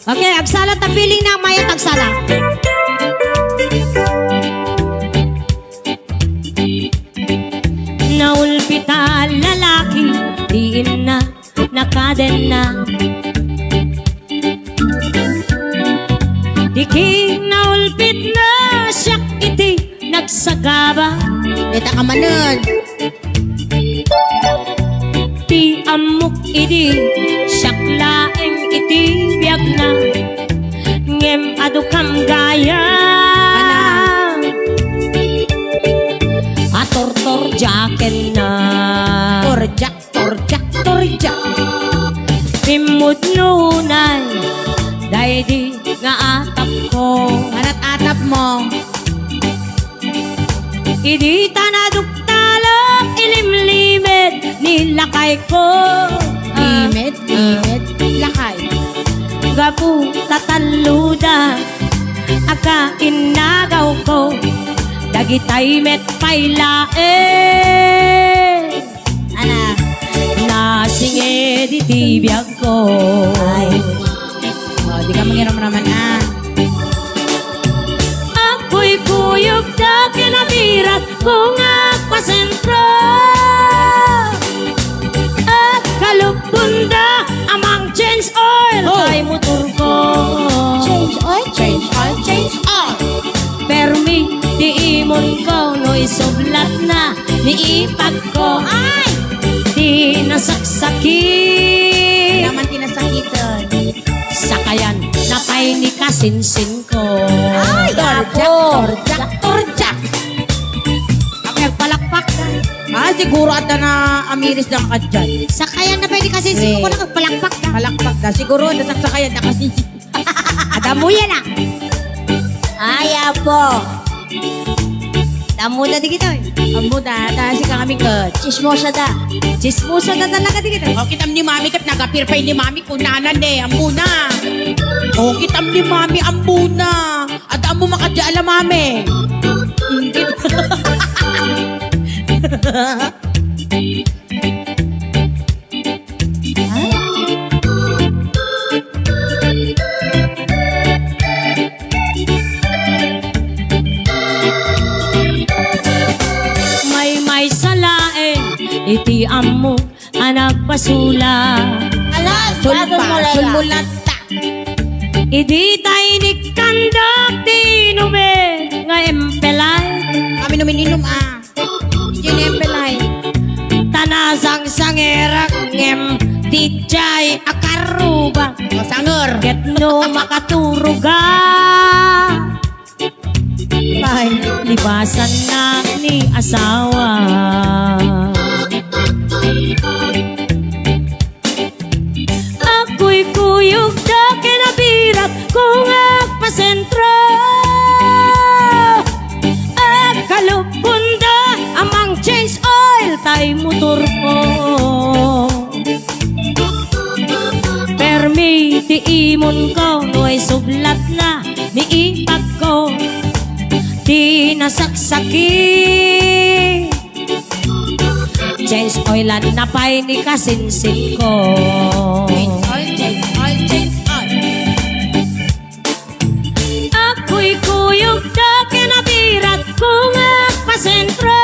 Okay, agsalat na feeling na mayat agsalat. Naulpita lalaki, diin na, nakaden na. Diki naulpit na, siyak iti, nagsagaba. Dita ka manan. Ti amok iti, siyak laeng iti, biyag na. Ngem adukam gaya. Ator-tor jaken na. Torjak, torjak, torjak. Pimut nunay, dahil di nga atap ko. Anat-atap mo. Idi tanaduktalok, ilimlimit, nilakay ko. Limit, limit, lakay. Gapu tataluda, aka inagaw ko. Dagitay met pailae. Ana. Nasinge di tibiyag ko. Ay. Oh, di ka mangiram naman ah. Ako'y kuyog na kinabirat kung agpasentro. At kalupunda amang change oil ay motor ko. Change oil, change oil, change oil. Permi di imon ko no'y sublat na niipag ko. Ay! Di nasaksaki. Naman tinasakitan. Sakayan napay ni kasinsin ko. Ay, torjak, torjak, torjak. Kami nagpalakpak na. Ah, siguro at na amiris lang ka dyan. Sakayan napay ni kasinsin ko na nagpalakpak na. Palakpak na. Siguro nasaksakayan na kasi. Adamu yan ah. Ay, apo. Damu na di kita eh. Amo na, tasi ka kami kat. Chismosa da. Chismosa da talaga di kita. O, kitam ni mami kat nagapirpay ni mami kunanan eh. Amo na. O, kitam ni mami, amo na. At amo makadya ala mami. May salain. Iti amo anak pasula. Ala, sulmulata. Idi tayo ni kandak tinume nga empelay. Kami numininom ah. Ginempelay. Tanasang sangerak ngem tijay akaruba. O, sanger. Get no makaturuga. Bye. Libasan na ni asawa. Ako'y kuyog na kinabirat kung agpasentro. At kalupunda amang change oil tay motor ko. Permi ti imon ko no'y sublat na niipag ko. Di nasaksaki. Change oilan na pa'y ni kasinsin ko. Change oil, change oil, change oil. Ako'y kuyog na kinabirat kung agpasentro.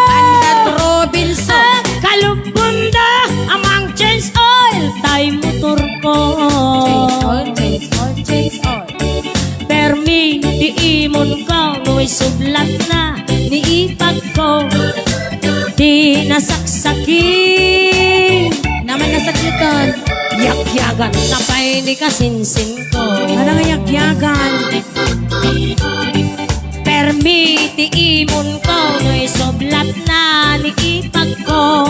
Andat Robinson. At kalupunda amang change oil tay motor ko. Change oil, change oil, change oil. Permi di imon ko no'y sublat na niipag ko. Di nasaksaki. Naman nasakitan. Yakyagan napay ni kasinsin ko. Parang yakyagan. Permi ti imon ko no'y sublat na niipag ko.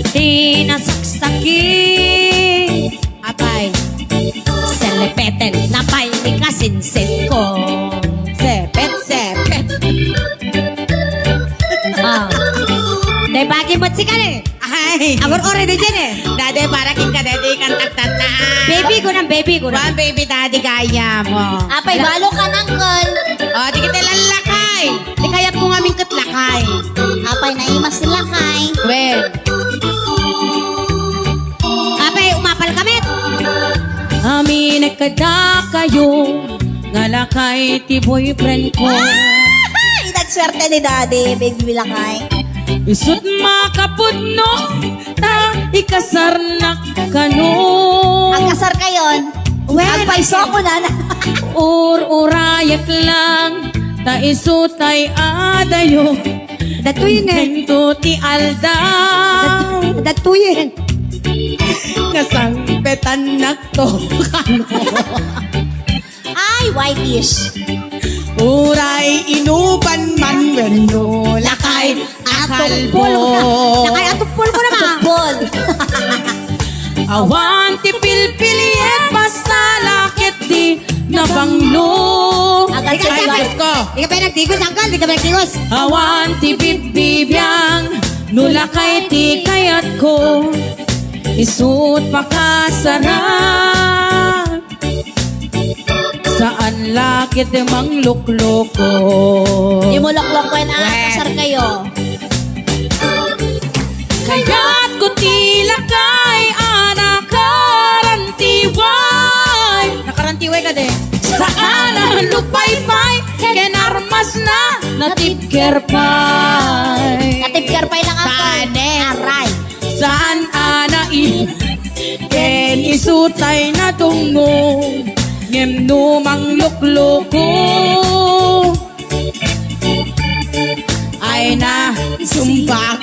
Di nasaksaki. Apay. Selepeten napay ni kasinsin ko. Sepet, sepet. Ah. Day bagi mo si kane. Ay. Agor ore de dyan eh. Dade, para king kadede kan taktata. Baby ko ng baby ko na. One baby daddy kaya mo. Apay, balo ka ng kol. O, di kita lalakay. Di kayat ko nga ming katlakay. Apay, naimas sila kay. Well, Apay, umapal kamit. Amin kada kayo ngalakay ti boyfriend ko. Ay, nagswerte ni Daddy, baby Lakay. Isut makapudno ta ikasar na kano. Ang kasar kayon. Ang paiso ko na. Urayak lang ta isutay adayo. Datuyin Nento ti Alda. Datuyin. Kasangpetan na to kano. Ay, whitish. Uray inuban man wendo lakay akalbo. Lakay atupol ko naman. Atupol. Awan ti pilpiliet basta lakit di nabanglo. Agad sa Ay, sabay. Diyos ko. Di ka pa nagtigos, Uncle. Di ka pa nagtigos. Awan ti bibibiyang nulakay ti kayat ko. Isut pakasarap. Saan lakit mang lukloko. Di mo loklok ko na kasar kayo. Kaya't ko tila kay anak karantiway. Nakarantiway ka de. Saan ang lupay-pay kenarmas na natipkerpay. Katipkar pa lang ako. Aray. Saan anain ken isutay na tungo ngem numang lukloko. Ay na sumbak.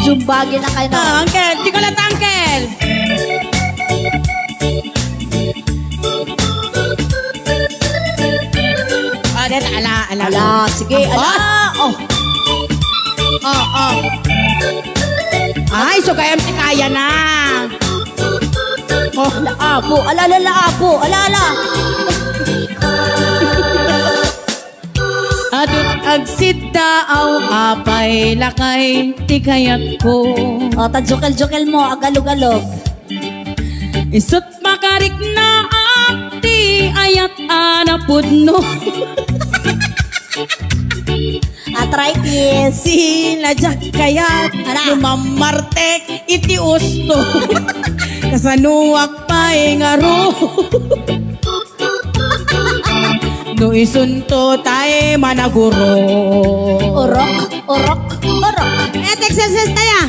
Jumbagin na kayo na. Uncle, di ko lang uncle. Oh, det ala. Ala, sige. Ala. Oh. Oh. Ay, so kaya ti kaya na. Oh, Apo. Ala, ala, apo. Ala, ala. Adut agsita aw apay lakay ti kayat ko. O, tadjukal-jukal mo. Agalog-alog. Isut makarik na ti ayat anapudno. Arthritis. sila jak kayat Ala. lumamartek iti usto. Kasanuak pa'y ngaro. No isunto tay managuro. Orok. Orok. Orok. Exercise tayo.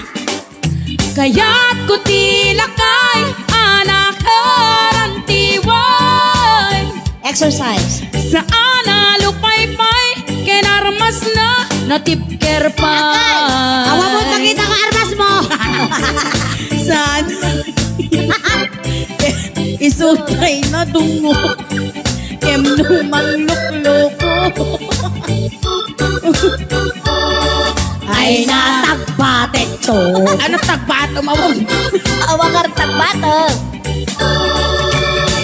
Kaya't ko tila kay anak karantiway. Exercise. Saan alupay-pay kenarmas na natipkerpay. Awa mo, pakita ko armas mo. Saan? Isutay na dungo. Kem numang lukloko. Ay, natagpatek to. Ano tagbat umawag? Awangar tagbatag.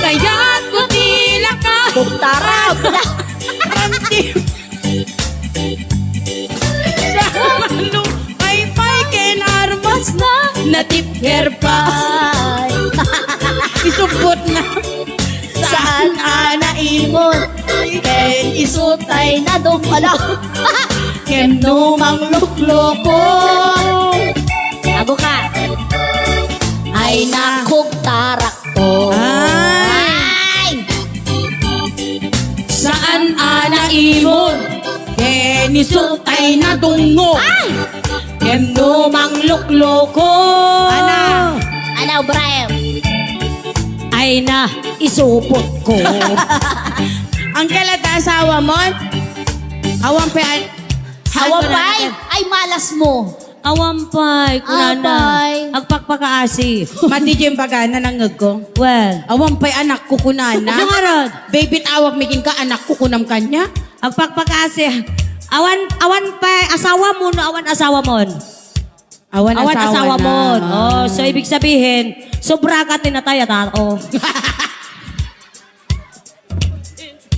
Kaya't ko tila kay Buktarap. Pay kenarmas na. natipkerpay. Isubot na. Saan anaimon? Ken isutay na dumala. Kem numang lukloko. Tago ka. Ay nakugtarak to. Ay! Saan anaimon? Kenisutay na dungo. Ay! Kem numang lukloko. Ana. Ano, Brian? Ay na isupot ko. Ang kalata asawa mo? Awang pean. Hawapay? Ay, malas mo. Awampay, kunana. Apay. Agpakpakaasi. Mati dyan bagana ng ngag ko. Well, Awang pa'y anak ko kunana. ano nga ron? Baby't awag mikin ka anak ko kunam kanya. Agpakpakaasi. Awan pa, asawa mo no, awan asawa mo. Awan Asawa na. mo. Oh, so ibig sabihin, sobra ka tinataya tao.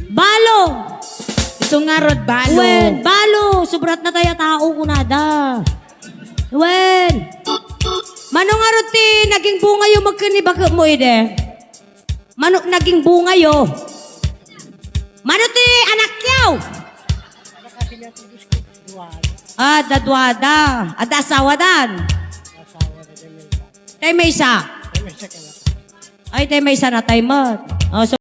Balo! Ito nga rod balo. Wen, balo! Sobrat na tayo tao kunada. Wen! Mano nga ron ti, naging bunga yung magkanibak mo ide? Mano, naging bunga yo? Mano ti, anak yaw? Dadwada. Ada asawa dan. Tay may isa. Ay, tayo may isa na tayo mat. Oh, so